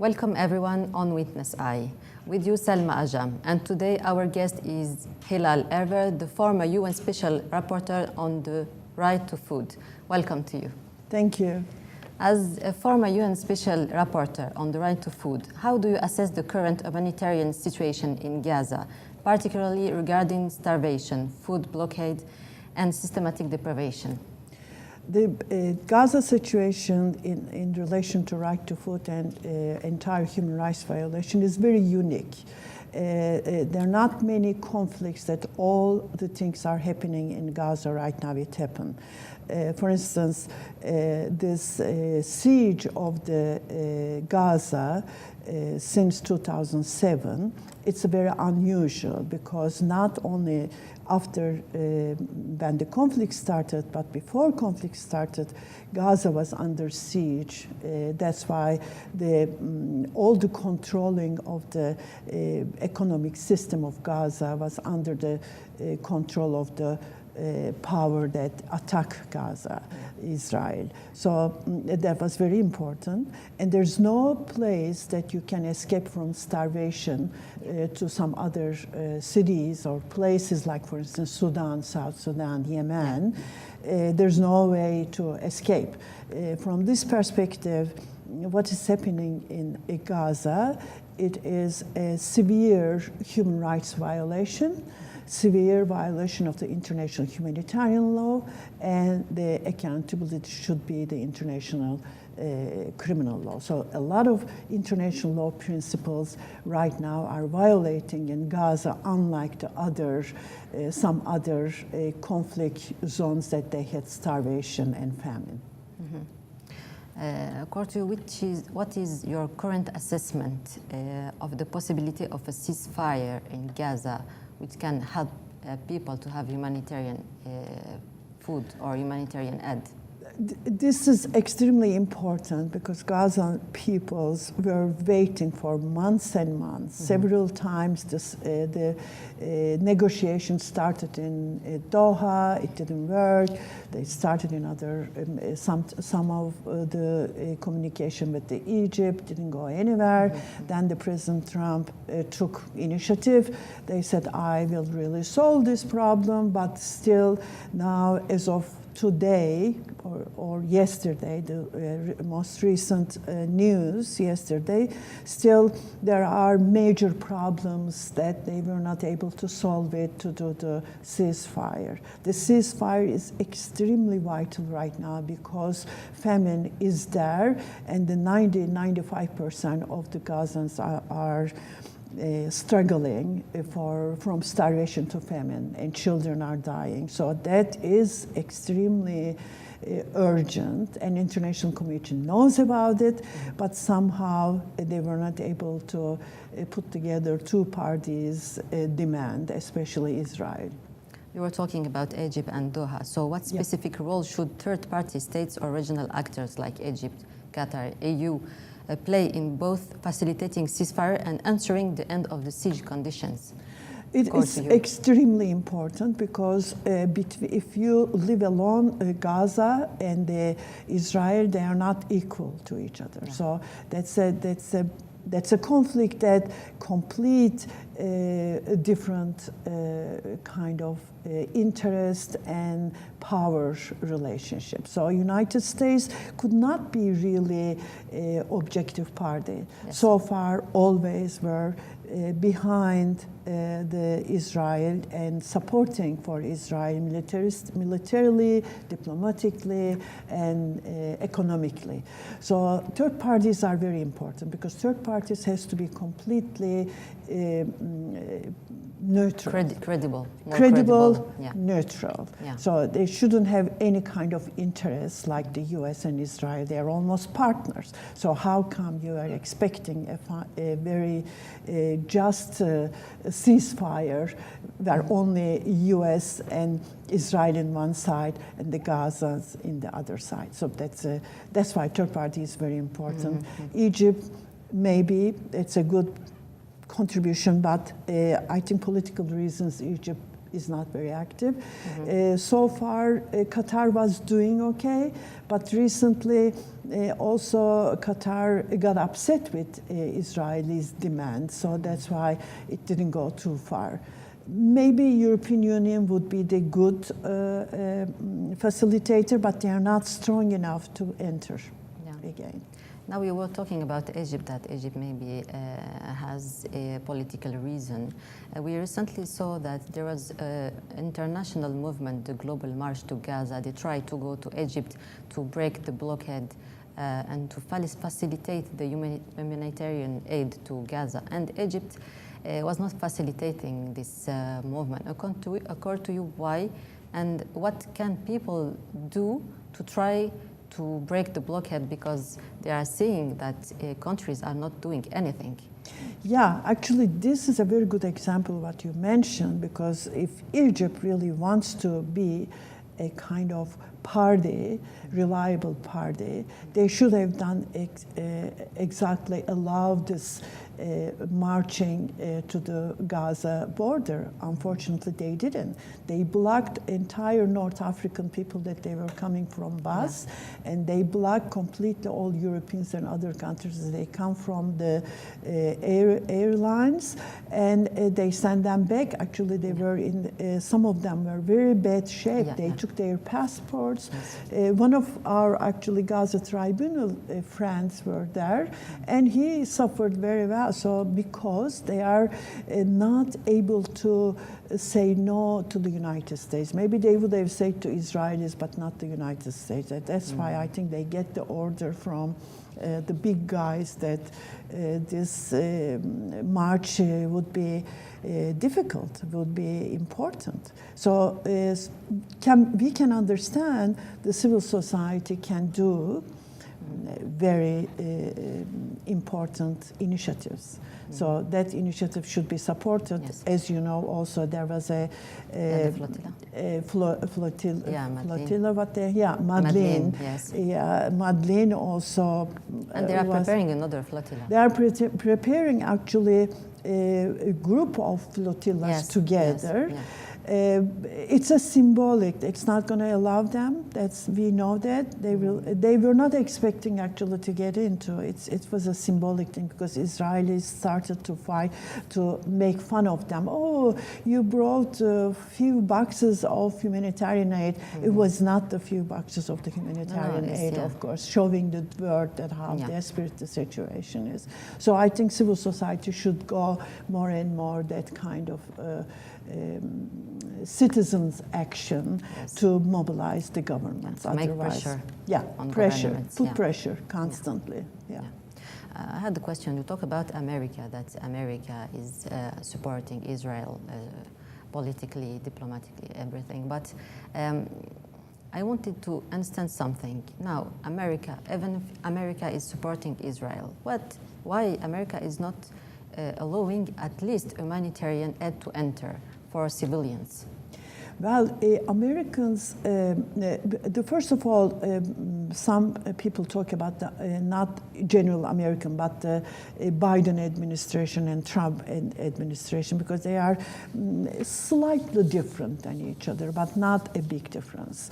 Welcome everyone on Witness Eye. With you, Salma Ajam. And today our guest is Hilal Elver, the former UN Special Rapporteur on the right to food. Welcome to you. Thank you. As a former UN Special Rapporteur on the right to food, how do you assess the current humanitarian situation in Gaza, particularly regarding starvation, food blockade, and systematic deprivation? The Gaza situation in relation to right to food and entire human rights violation is very unique. There are not many conflicts that all the things are happening in Gaza right now. It happened. For instance, this siege of the Gaza since 2007, it's very unusual because not only after when the conflict started, but before conflict started, Gaza was under siege. That's why all the controlling of the economic system of Gaza was under the control of the power that attacked Gaza, Israel. So that was very important. And there's no place that you can escape from starvation to some other cities or places like, for instance, Sudan, South Sudan, Yemen. There's no way to escape. From this perspective, what is happening in Gaza, it is a severe human rights violation, severe violation of the international humanitarian law, and the accountability should be the international criminal law. So a lot of international law principles right now are violating in Gaza, unlike the other, some other conflict zones that they had starvation and famine. Mm-hmm. According to you, what is your current assessment of the possibility of a ceasefire in Gaza, which can help people to have humanitarian food or humanitarian aid? This is extremely important because Gazan peoples were waiting for months and months. Mm-hmm. Several times the negotiations started in Doha, it didn't work. They started in other, some of the communication with the Egypt didn't go anywhere. Mm-hmm. Then the President Trump took initiative. They said, I will really solve this problem, but still now as of today or yesterday, the most recent news yesterday, still there are major problems that they were not able to solve it to do the ceasefire. The ceasefire is extremely vital right now because famine is there and the 90-95% of the Gazans are struggling from starvation to famine, and children are dying. So that is extremely urgent, and international community knows about it, but somehow they were not able to put together two parties' demand, especially Israel. You were talking about Egypt and Doha. So what specific role should third-party states or regional actors like Egypt, Qatar, EU play in both facilitating ceasefire and ensuring the end of the siege conditions? It is extremely important because if you live alone, Gaza and Israel, they are not equal to each other. Yeah. So that's a conflict that complete different kind of interest and power relationship. So United States could not be really objective party. Yes. So far, always were behind the Israel and supporting for Israel militarily, diplomatically, and economically. So third parties are very important because third parties has to be completely neutral. Credible, yeah. Neutral. Yeah. So they shouldn't have any kind of interest like the US and Israel. They are almost partners. So how come you are expecting a very just ceasefire where only US and Israel in one side and the Gazans in the other side? So that's why third party is very important. Mm-hmm. Egypt, maybe it's a good contribution, but I think political reasons Egypt is not very active. So far, Qatar was doing okay, but recently also Qatar got upset with Israelis' demands, so that's why it didn't go too far. Maybe European Union would be the good facilitator, but they are not strong enough to enter again. Now we were talking about Egypt, that Egypt maybe has a political reason. We recently saw that there was an international movement, the Global March to Gaza. They tried to go to Egypt to break the blockade and to facilitate the humanitarian aid to Gaza. And Egypt was not facilitating this movement. According to you, why? And what can people do to try to break the blockade, because they are seeing that countries are not doing anything? Yeah, actually, this is a very good example of what you mentioned, because if Egypt really wants to be a kind of party, reliable party, they should have done exactly allow this marching to the Gaza border. Unfortunately, they didn't. They blocked entire North African people that they were coming from bus, and they blocked completely all Europeans and other countries. They come from the airlines, and they send them back. Actually, they were in, some of them were very bad shape. They took their passports. One of our actually Gaza tribunal friends were there, and he suffered very well. So because they are not able to say no to the United States. Maybe they would have said to Israelis, but not the United States. That's why I think they get the order from the big guys that this march would be difficult, would be important. So we can understand the civil society can do very important initiatives. So that initiative should be supported. Yes. As you know, also there was a flotilla. Madeleine. Yes. Yeah, Madeleine also. And they are preparing another flotilla. They are preparing actually a group of flotillas together. Yes. Yeah. It's a symbolic. It's not going to allow them. We know that they will. They were not expecting actually to get into it. It was a symbolic thing because Israelis started to fight to make fun of them. Oh, you brought a few boxes of humanitarian aid. It was not the few boxes of the humanitarian aid, of course, showing the world that how desperate the situation is. So I think civil society should go more and more that kind of citizens' action to mobilize the governments. To make pressure. On pressure. Put pressure constantly. I had the question. You talk about America, that America is supporting Israel politically, diplomatically, everything. But I wanted to understand something. Now, America, even if America is supporting Israel, why America is not allowing at least humanitarian aid to enter for civilians? Well, Americans, first of all, some people talk about not general American, but the Biden administration and Trump administration, because they are slightly different than each other, but not a big difference.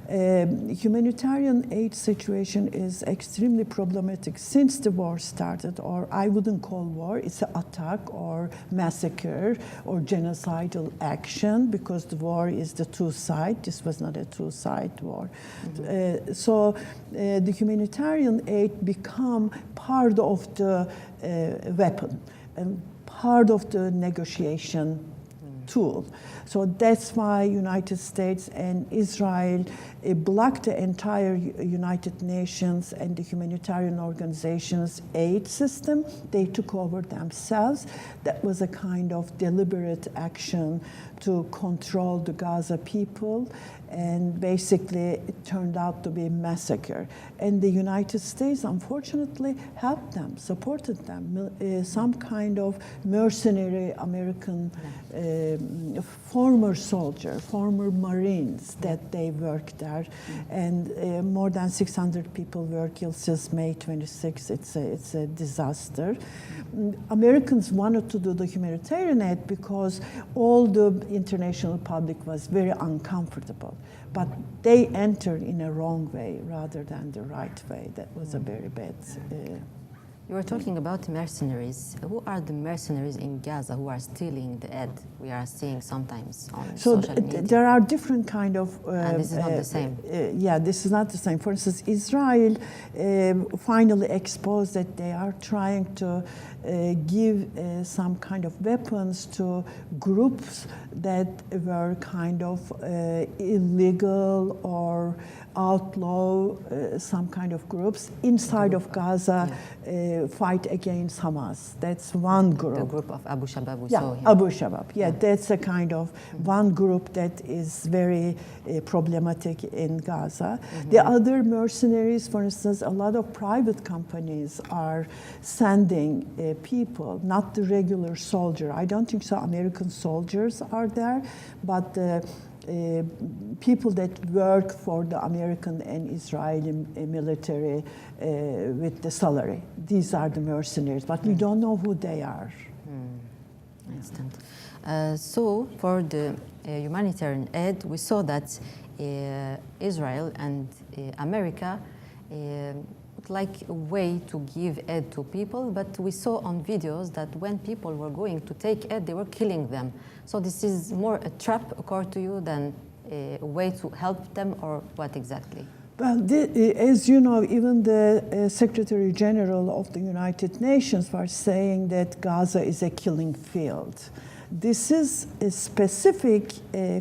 Humanitarian aid situation is extremely problematic since the war started, or I wouldn't call war, it's an attack or massacre or genocidal action, because the war is the two-side. This was not a two-side war. So the humanitarian aid become part of the weapon and part of the negotiation tool. So that's why United States and Israel blocked the entire United Nations and the humanitarian organizations' aid system. They took over themselves. That was a kind of deliberate action to control the Gaza people, and basically it turned out to be a massacre. And the United States, unfortunately, helped them, supported them. Some kind of mercenary American former soldiers, former Marines that they worked there, and more than 600 people were killed since May 26. It's a disaster. Americans wanted to do the humanitarian aid because all the international public was very uncomfortable, but they entered in a wrong way rather than the right way. That was a very bad. You were talking about mercenaries. Who are the mercenaries in Gaza who are stealing the aid we are seeing sometimes on social media? There are different kind of... and this is not the same. Yeah, this is not the same. For instance, Israel finally exposed that they are trying to give some kind of weapons to groups that were kind of illegal or outlaw some kind of groups inside of Gaza fight against Hamas. That's one group. The group of Abu Shabab we yeah, saw here. Abu Shabab. Yeah, that's a kind of one group that is very problematic in Gaza. The other mercenaries, for instance, a lot of private companies are sending people, not the regular soldier. I don't think so American soldiers are there, but people that work for the American and Israeli military with the salary. These are the mercenaries, but we don't know who they are. I understand. So for the humanitarian aid, we saw that Israel and America would like a way to give aid to people, but we saw on videos that when people were going to take aid, they were killing them. So this is more a trap, according to you, than a way to help them, or what exactly? Well, as you know, even the Secretary General of the United Nations was saying that Gaza is a killing field. This is a specific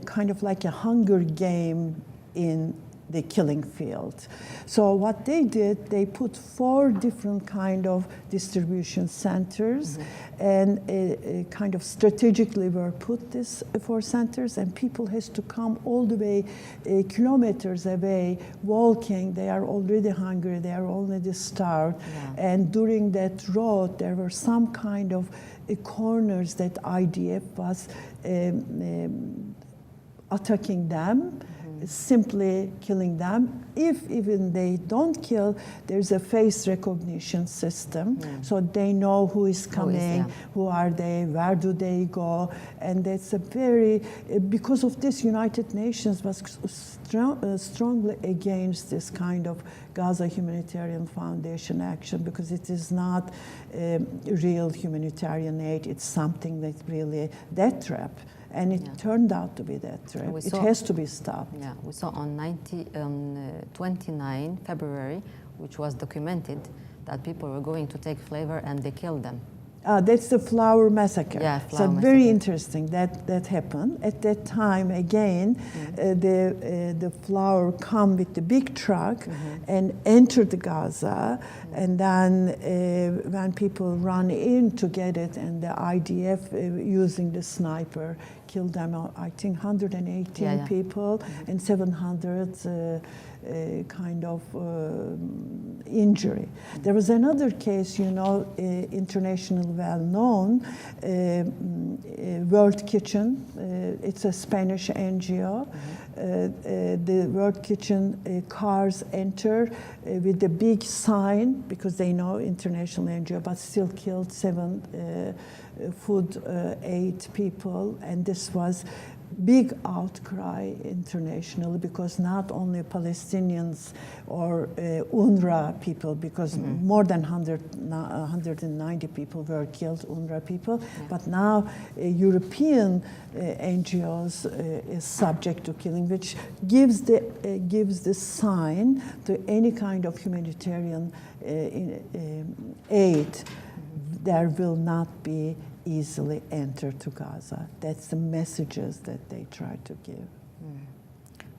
kind of like a hunger game in the killing field. So what they did, they put 4 different kind of distribution centers, and kind of strategically were put these 4 centers, and people has to come all the way kilometers away walking. They are already hungry, they are already starved, and during that road there were some kind of corners that IDF was attacking them, simply killing them. If even they don't kill, there's a face recognition system, so they know who is coming, who are they, where do they go, and that's a very, because of this, United Nations was strongly against this kind of Gaza Humanitarian Foundation action, because it is not real humanitarian aid, it's something that really death trap. And it turned out to be that trap. It has to be stopped. Yeah, we saw on 29 February, which was documented, that people were going to take flavor and they killed them. That's the flour massacre. Yeah, so very interesting that happened. At that time, again, the flour come with the big truck and entered Gaza, and then when people run in to get it, and the IDF using the sniper killed them, I think 118 people and 700 kind of injury. There was another case, you know, international well-known, World Kitchen. It's a Spanish NGO. The World Kitchen cars enter with a big sign, because they know international NGO, but still killed 7 food aid people, and this was big outcry internationally, because not only Palestinians or UNRWA people, because more than 190 people were killed, UNRWA people, but now European NGOs is subject to killing, which gives the sign to any kind of humanitarian aid. There will not be easily enter to Gaza. That's the messages that they try to give.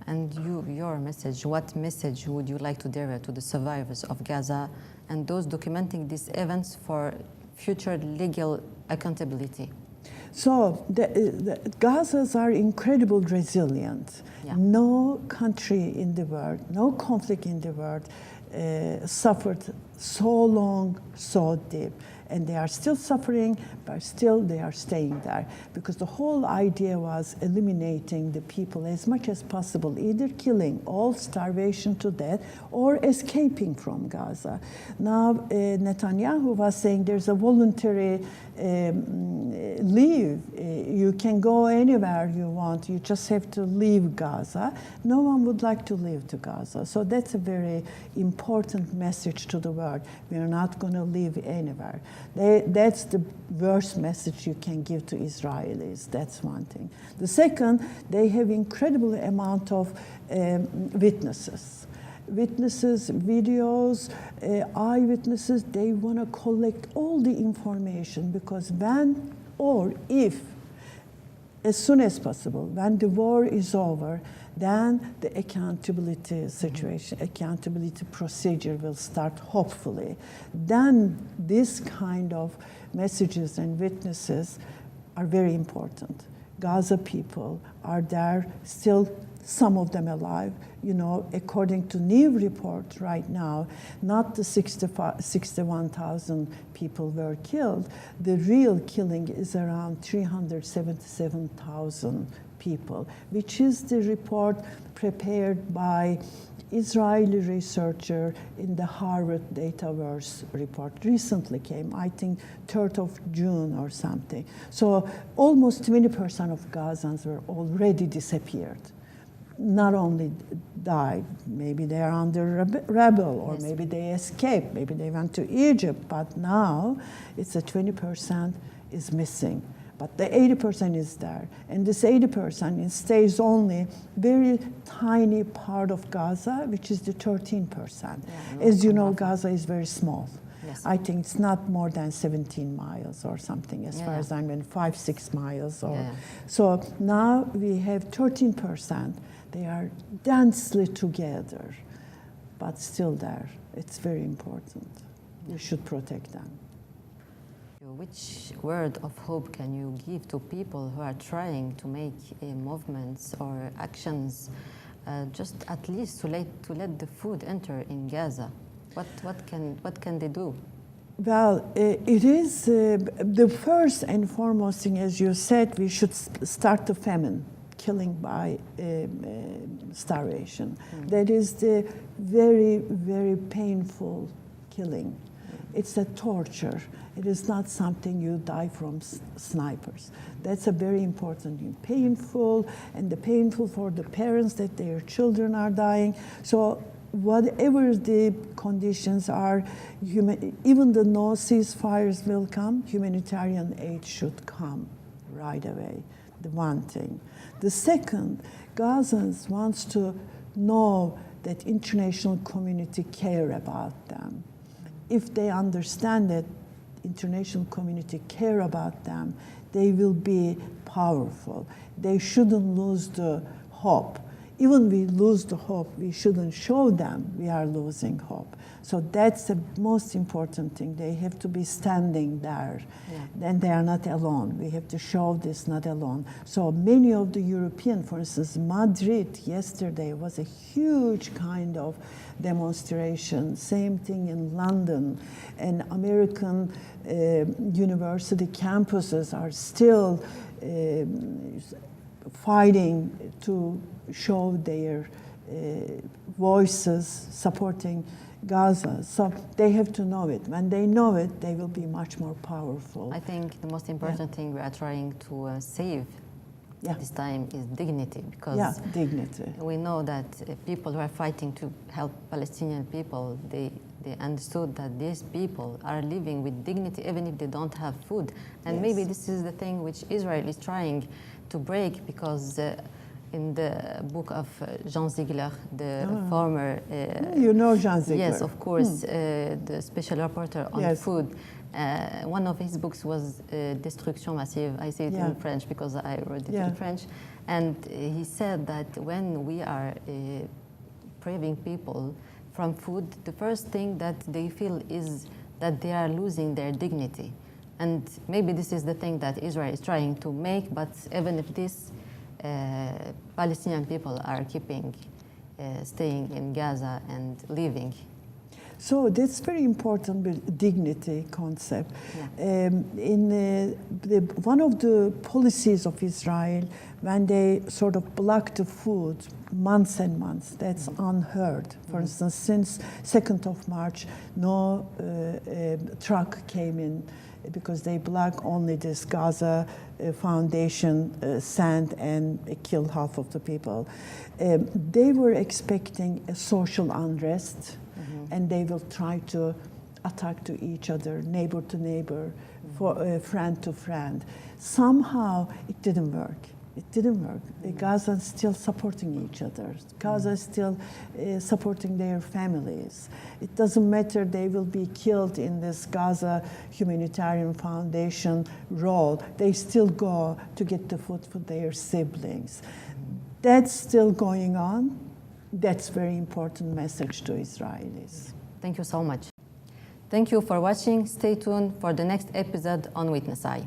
And your message, what message would you like to deliver to the survivors of Gaza and those documenting these events for future legal accountability? So the Gazans are incredibly resilient. No country in the world, no conflict in the world suffered so long, so deep. And they are still suffering, but still they are staying there. Because the whole idea was eliminating the people as much as possible, either killing all, starvation to death, or escaping from Gaza. Now, Netanyahu was saying there's a voluntary leave. You can go anywhere you want. You just have to leave Gaza. No one would like to leave to Gaza. So that's a very important message to the world. We are not going to leave anywhere. That's the worst message you can give to Israelis. That's one thing. The second, they have incredible amount of witnesses, videos, eyewitnesses. They want to collect all the information, because when or if, as soon as possible, when the war is over, then the accountability situation, accountability procedure will start, hopefully. Then this kind of messages and witnesses are very important. Gaza people are there, still some of them alive. You know, according to new report right now, not the 61,000 people were killed. The real killing is around 377,000 people, which is the report prepared by Israeli researcher in the Harvard Dataverse report. Recently came, I think 3rd of June or something. So almost 20% of Gazans were already disappeared. Not only died, maybe they are under rebel, or maybe they escaped, maybe they went to Egypt, but now it's a 20% is missing. But the 80% is there. And this 80%, it stays only very tiny part of Gaza, which is the 13%. As you know, Gaza is very small. Yes. I think it's not more than 17 miles or something, as far as I mean, 5-6 miles. So now we have 13%. They are densely together, but still there. It's very important. We should protect them. Which word of hope can you give to people who are trying to make movements or actions, just at least to let the food enter in Gaza? What can they do? Well, it is the first and foremost thing, as you said, we should start the famine, killing by starvation. That is the very, very painful killing. It's a torture. It is not something you die from snipers. That's a very important thing. Painful, and the painful for the parents that their children are dying. So whatever the conditions are, even the no ceasefires will come, humanitarian aid should come right away, the one thing. The second, Gazans wants to know that international community care about them. If they understand that international community care about them, they will be powerful. They shouldn't lose the hope. Even we lose the hope, we shouldn't show them we are losing hope. So that's the most important thing. They have to be standing there. Then they are not alone. We have to show this not alone. So many of the European, for instance, Madrid yesterday was a huge kind of demonstration. Same thing in London. And American university campuses are still fighting to show their voices supporting Gaza. So they have to know it. When they know it, they will be much more powerful. I think the most important thing we are trying to save this time is dignity, because dignity. We know that people who are fighting to help Palestinian people, they understood that these people are living with dignity even if they don't have food. And maybe this is the thing which Israel is trying to break, because in the book of Jean Ziegler, the former... you know Jean Ziegler. Yes, of course, the special rapporteur on food. One of his books was Destruction Massive. I say it in French because I wrote it in French. And he said that when we are priving people from food, the first thing that they feel is that they are losing their dignity. And maybe this is the thing that Israel is trying to make, but even if this, Palestinian people are staying in Gaza and living. So that's very important with dignity concept. Yeah. One of the policies of Israel, when they sort of block the food months and months, that's unheard. For instance, since 2nd of March, no truck came in because they block only this Gaza Foundation sand and killed half of the people. They were expecting a social unrest, and they will try to attack to each other, neighbor to neighbor, friend to friend. Somehow it didn't work. It didn't work. Gaza is still supporting each other. Gaza is still supporting their families. It doesn't matter they will be killed in this Gaza Humanitarian Foundation role. They still go to get the food for their siblings. That's still going on. That's very important message to Israelis. Thank you so much. Thank you for watching. Stay tuned for the next episode on Witness Eye.